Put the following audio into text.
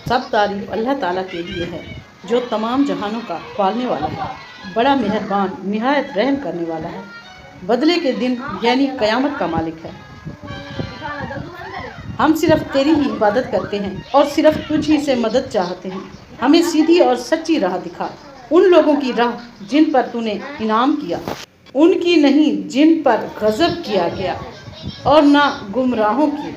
सब तारीफ अल्लाह ताला के लिए है जो तमाम जहानों का पालने वाला है, बड़ा मेहरबान निहायत रहम करने वाला है, बदले के दिन यानी क़यामत का मालिक है। हम सिर्फ तेरी ही इबादत करते हैं और सिर्फ तुझ ही से मदद चाहते हैं। हमें सीधी और सच्ची राह दिखा, उन लोगों की राह जिन पर तूने इनाम किया, उनकी नहीं जिन पर गज़ब किया गया, और ना गुमराहों की।